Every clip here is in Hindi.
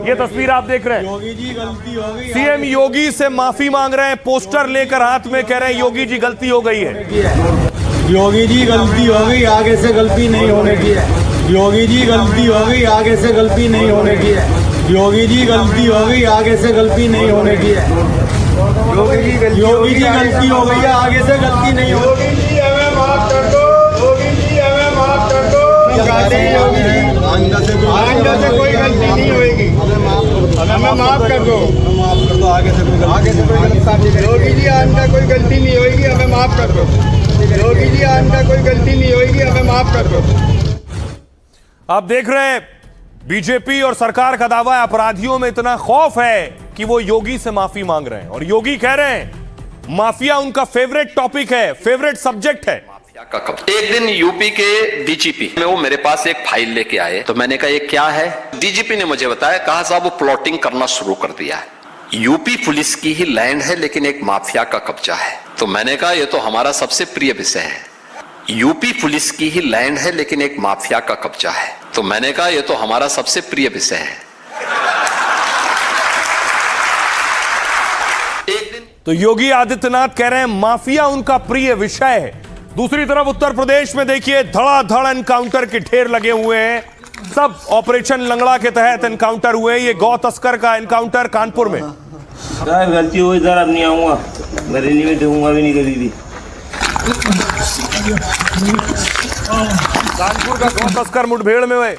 ये तस्वीर आप देख रहे हैं। योगी जी गलती हो गई। सीएम योगी से माफी मांग रहे हैं, पोस्टर लेकर हाथ में, कह रहे हैं योगी जी गलती हो गई है। योगी जी गलती हो गई, आगे से गलती नहीं होने की है। योगी जी गलती हो गई, आगे से गलती नहीं होने की है। योगी जी गलती हो गई, आगे से गलती नहीं होने की है। योगी जी गलती हो गई है, आगे से गलती नहीं होगी। योगी जी हमें माफ कर दो, योगी जी हमें माफ कर दो। आइंदा से कोई गलती नहीं होगी, हमें माफ कर दो, माफ कर दो, आगे से कोई गलती। योगी जी आइंदा कोई गलती नहीं होगी, हमें माफ कर दो। योगी जी आइंदा कोई गलती नहीं होगी, हमें माफ कर दो। आप देख रहे हैं बीजेपी और सरकार का दावा है, अपराधियों में इतना खौफ है कि वो योगी से माफी मांग रहे हैं, और योगी कह रहे हैं माफिया उनका फेवरेट टॉपिक है, फेवरेट सब्जेक्ट है। का कब एक दिन यूपी के डीजीपी में वो मेरे पास एक फाइल लेके आए, तो मैंने कहा ये क्या है। डीजीपी ने मुझे बताया, कहा साहब वो प्लॉटिंग करना शुरू कर दिया है। यूपी पुलिस की ही लैंड है लेकिन एक माफिया का कब्जा है। तो मैंने कहा ये तो हमारा सबसे प्रिय विषय है। यूपी पुलिस की ही लैंड है लेकिन एक माफिया का कब्जा है। तो मैंने कहा ये तो हमारा सबसे प्रिय विषय है। एक दिन तो योगी आदित्यनाथ कह रहे हैं माफिया उनका प्रिय विषय है। दूसरी तरफ उत्तर प्रदेश में देखिए धड़ाधड़ एनकाउंटर के ढेर लगे हुए हैं। सब ऑपरेशन लंगड़ा के तहत एनकाउंटर हुए। ये गौ तस्कर का एनकाउंटर कानपुर में। गलती हुई सर, अब नहीं आऊंगा, बरेली में दूंगा भी नहीं कभी भी। कानपुर का गौ तस्कर मुठभेड़ में हुए,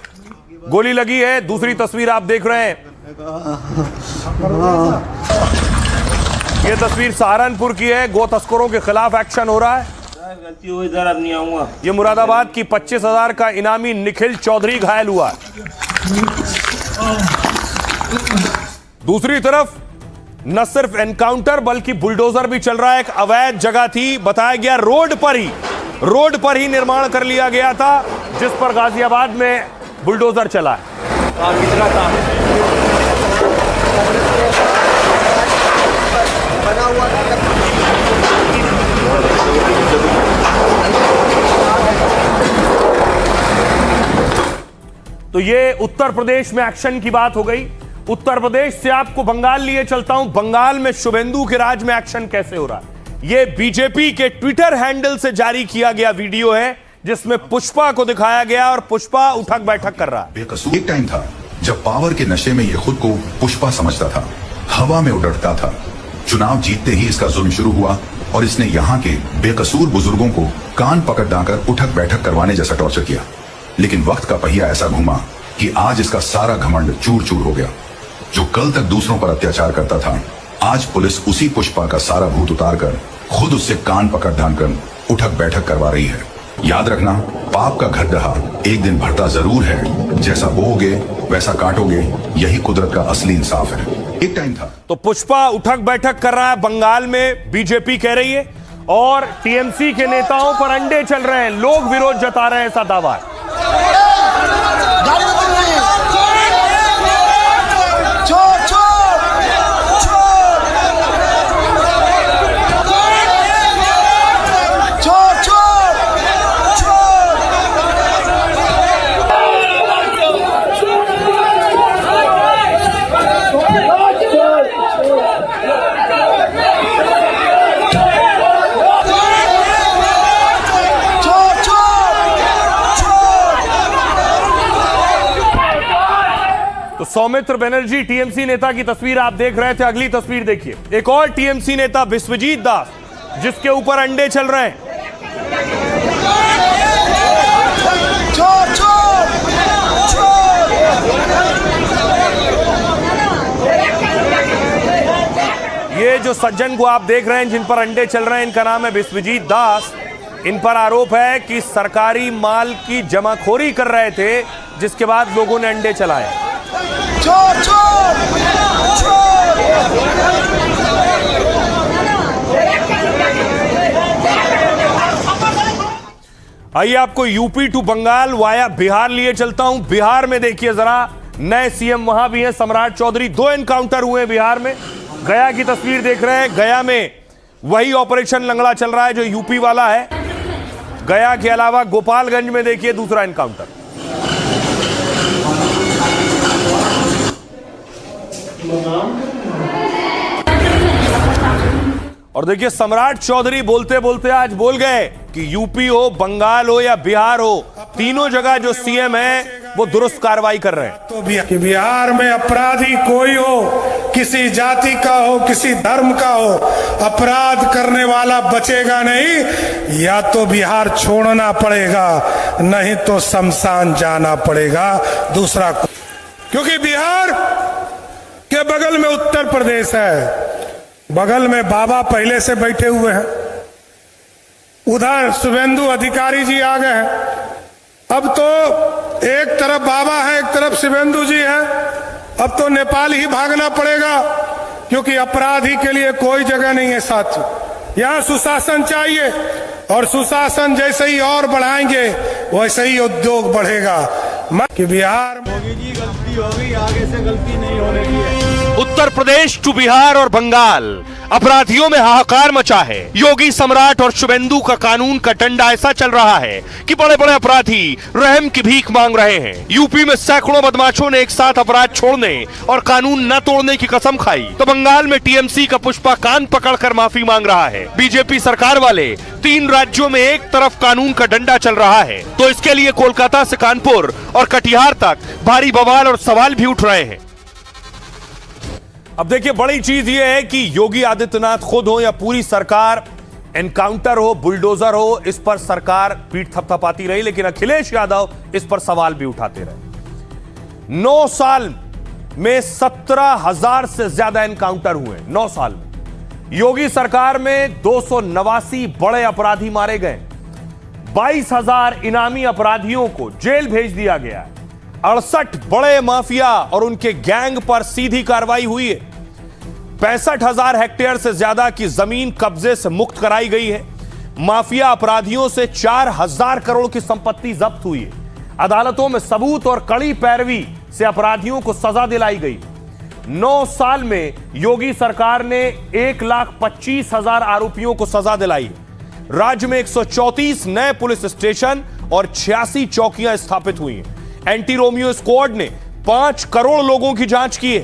गोली लगी है। दूसरी तस्वीर आप देख रहे हैं, ये तस्वीर सहारनपुर की है। गौ तस्करों के खिलाफ एक्शन हो रहा है। गलती हुई सर, अब नहीं आऊंगा। ये मुरादाबाद की 25,000 का इनामी निखिल चौधरी घायल हुआ। दूसरी तरफ न सिर्फ एनकाउंटर बल्कि बुलडोजर भी चल रहा है। एक अवैध जगह थी, बताया गया रोड पर ही निर्माण कर लिया गया था, जिस पर गाजियाबाद में बुलडोजर चला है। कितना काम बना हुआ था। तो ये उत्तर प्रदेश में एक्शन की बात हो गई। उत्तर प्रदेश से आपको बंगाल लिए चलता हूं। बंगाल में शुभेंदु के राज में एक्शन कैसे हो रहा है, ये बीजेपी के ट्विटर हैंडल से जारी किया गया वीडियो है, जिसमें पुष्पा को दिखाया गया और पुष्पा उठक बैठक कर रहा है। बेकसूर एक टाइम था जब पावर के नशे में ये खुद को पुष्पा समझता था, हवा में उड़ता था। चुनाव जीतते ही इसका जुल्म शुरू हुआ और इसने यहाँ के बेकसूर बुजुर्गों को कान पकड़ डाकर उठक बैठक करवाने जैसा टॉर्चर किया। लेकिन वक्त का पहिया ऐसा घूमा कि आज इसका सारा घमंड चूर चूर हो गया। जो कल तक दूसरों पर अत्याचार करता था, आज पुलिस उसी पुष्पा का सारा भूत उतार कर खुद उससे कान पकड़ डालकर उठक बैठक करवा रही है। याद रखना, पाप का गड्ढा एक दिन भरता जरूर है। जैसा बोओगे वैसा काटोगे, यही कुदरत का असली इंसाफ है। एक टाइम था। तो पुष्पा उठक बैठक कर रहा है बंगाल में, बीजेपी कह रही है, और टीएमसी के नेताओं पर अंडे चल रहे हैं, लोग विरोध जता रहे हैं, ऐसा दावा है। तो सौमित्र बनर्जी टीएमसी नेता की तस्वीर आप देख रहे थे। अगली तस्वीर देखिए, एक और टीएमसी नेता विश्वजीत दास, जिसके ऊपर अंडे चल रहे हैं। ये जो सज्जन को आप देख रहे हैं, जिन पर अंडे चल रहे हैं, इनका नाम है विश्वजीत दास। इन पर आरोप है कि सरकारी माल की जमाखोरी कर रहे थे, जिसके बाद लोगों ने अंडे चलाए। आइए आपको यूपी टू बंगाल वाया बिहार लिए चलता हूं। बिहार में देखिए जरा, नए सीएम वहां भी हैं, सम्राट चौधरी। 2 एनकाउंटर हुए हैं बिहार में। गया की तस्वीर देख रहे हैं, गया में वही ऑपरेशन लंगड़ा चल रहा है जो यूपी वाला है। गया के अलावा गोपालगंज में देखिए दूसरा एनकाउंटर। और देखिए सम्राट चौधरी बोलते बोलते आज बोल गए कि यूपी हो, बंगाल हो या बिहार हो, तीनों जगह जो सीएम है वो दुरुस्त कार्रवाई कर रहे हैं। तो कि बिहार में अपराधी कोई हो, किसी जाति का हो, किसी धर्म का हो, अपराध करने वाला बचेगा नहीं। या तो बिहार छोड़ना पड़ेगा, नहीं तो शमशान जाना पड़ेगा। दूसरा, क्योंकि बिहार के बगल में उत्तर प्रदेश है, बगल में बाबा पहले से बैठे हुए हैं, उधर शुभेंदु अधिकारी जी आ गए हैं। अब तो एक तरफ बाबा है, एक तरफ शुभेंदु जी है। अब तो नेपाल ही भागना पड़ेगा, क्योंकि अपराधी के लिए कोई जगह नहीं है साथी। यहाँ सुशासन चाहिए, और सुशासन जैसे ही और बढ़ाएंगे वैसे ही उद्योग बढ़ेगा। कि बिहार में योगी जी गलती हो गई, आगे से गलती नहीं होने की है। उत्तर प्रदेश टू बिहार और बंगाल, अपराधियों में हाहाकार मचा है। योगी, सम्राट और शुभेंदु का कानून का डंडा ऐसा चल रहा है कि बड़े बड़े अपराधी रहम की भीख मांग रहे हैं। यूपी में सैकड़ों बदमाशों ने एक साथ अपराध छोड़ने और कानून न तोड़ने की कसम खाई, तो बंगाल में टीएमसी का पुष्पा कान पकड़कर माफी मांग रहा है। बीजेपी सरकार वाले 3 राज्यों में एक तरफ कानून का डंडा चल रहा है, तो इसके लिए कोलकाता से कानपुर और कटिहार तक भारी बवाल और सवाल भी उठ रहे हैं। अब देखिए, बड़ी चीज यह है कि योगी आदित्यनाथ खुद हो या पूरी सरकार, एनकाउंटर हो, बुलडोजर हो, इस पर सरकार पीठ थपथपाती रही, लेकिन अखिलेश यादव इस पर सवाल भी उठाते रहे। 9 साल में 17,000 से ज्यादा एनकाउंटर हुए। 9 साल में योगी सरकार में 289 बड़े अपराधी मारे गए, 22,000 इनामी अपराधियों को जेल भेज दिया गया है, 68 बड़े माफिया और उनके गैंग पर सीधी कार्रवाई हुई है, 65,000 हेक्टेयर से ज्यादा की जमीन कब्जे से मुक्त कराई गई है, माफिया अपराधियों से 4,000 करोड़ की संपत्ति जब्त हुई है, अदालतों में सबूत और कड़ी पैरवी से अपराधियों को सजा दिलाई गई। 9 साल में योगी सरकार ने 1,25,000 आरोपियों को सजा दिलाई है। राज्य में 134 नए पुलिस स्टेशन और 86 चौकियां स्थापित हुई हैं। एंटी रोमियो स्क्वाड ने 5 करोड़ लोगों की जांच की है,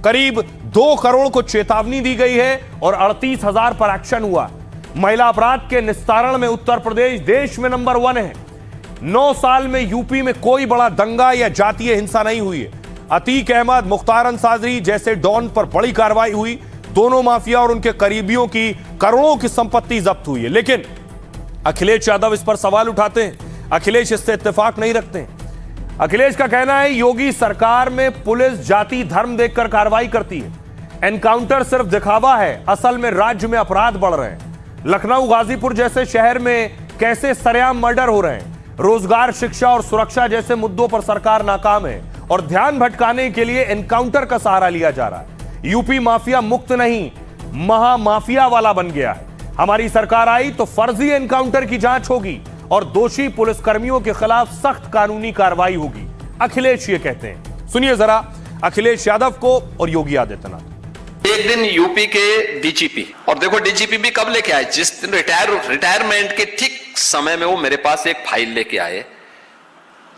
करीब 2 करोड़ को चेतावनी दी गई है और 38,000 पर एक्शन हुआ। महिला अपराध के निस्तारण में उत्तर प्रदेश देश में नंबर 1 है। 9 साल में यूपी में कोई बड़ा दंगा या जातीय हिंसा नहीं हुई है। अतीक अहमद, मुख्तार अंसारी जैसे डॉन पर बड़ी कार्रवाई हुई। दोनों माफिया और उनके करीबियों की करोड़ों की संपत्ति जब्त हुई है। लेकिन अखिलेश यादव इस पर सवाल उठाते हैं। अखिलेश इससे इत्तेफाक नहीं रखते हैं। अखिलेश का कहना है योगी सरकार में पुलिस जाति धर्म देखकर कार्रवाई करती है, एनकाउंटर सिर्फ दिखावा है, असल में राज्य में अपराध बढ़ रहे हैं। लखनऊ, गाजीपुर जैसे शहर में कैसे सरेआम मर्डर हो रहे हैं। रोजगार, शिक्षा और सुरक्षा जैसे मुद्दों पर सरकार नाकाम है और ध्यान भटकाने के लिए एनकाउंटर का सहारा लिया जा रहा है। यूपी माफिया मुक्त नहीं, महामाफिया वाला बन गया है। हमारी सरकार आई तो फर्जी एनकाउंटर की जांच होगी और दोषी पुलिसकर्मियों के खिलाफ सख्त कानूनी कार्रवाई होगी, अखिलेश ये कहते हैं। सुनिए जरा अखिलेश यादव को और योगी आदित्यनाथ। एक दिन यूपी के डीजीपी, और देखो डीजीपी भी कब लेके आए, जिस दिन रिटायरमेंट के ठीक समय में वो मेरे पास एक फाइल लेके आए,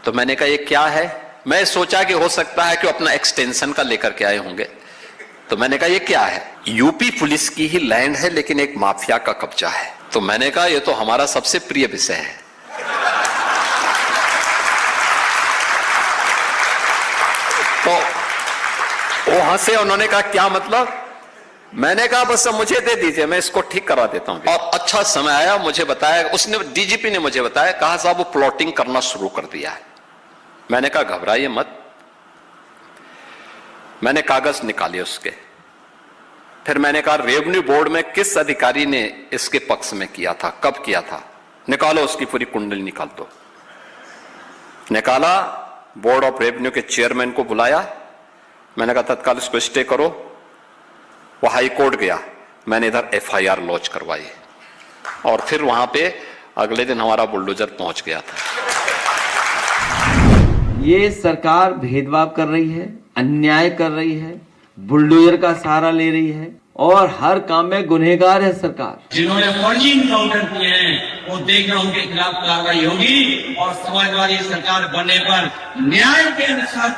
तो मैंने कहा ये क्या है। मैं सोचा कि हो सकता है कि अपना एक्सटेंशन का लेकर के आए होंगे, तो मैंने कहा ये क्या है। यूपी पुलिस की ही लैंड है लेकिन एक माफिया का कब्जा है। तो मैंने कहा ये तो हमारा सबसे प्रिय विषय है। तो वो हंसे, उन्होंने कहा क्या मतलब। मैंने कहा बस मुझे दे दीजिए, मैं इसको ठीक करा देता हूं। और अच्छा समय आया, मुझे बताया, उसने डीजीपी ने मुझे बताया, कहा साहब वो प्लॉटिंग करना शुरू कर दिया है। मैंने कहा घबराइए मत। मैंने कागज निकाले उसके, फिर मैंने कहा रेवेन्यू बोर्ड में किस अधिकारी ने इसके पक्ष में किया था, कब किया था, निकालो उसकी पूरी कुंडली निकाल दो। निकाला, बोर्ड ऑफ रेवेन्यू के चेयरमैन को बुलाया, मैंने कहा तत्काल इसको स्टे करो। वो हाई कोर्ट गया, मैंने इधर एफआईआर लॉन्च करवाई और फिर वहां पे अगले दिन हमारा बुलडोजर पहुंच गया था। ये सरकार भेदभाव कर रही है, अन्याय कर रही है, बुलडोजर का सहारा ले रही है और हर काम में गुनहगार है सरकार। जिन्होंने फर्जी इनकाउंटर किए हैं वो देखना उनके खिलाफ कार्रवाई होगी और समाजवादी सरकार बनने पर न्याय के अनुसार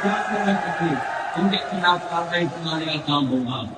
उनके खिलाफ कार्रवाई करने का काम होगा।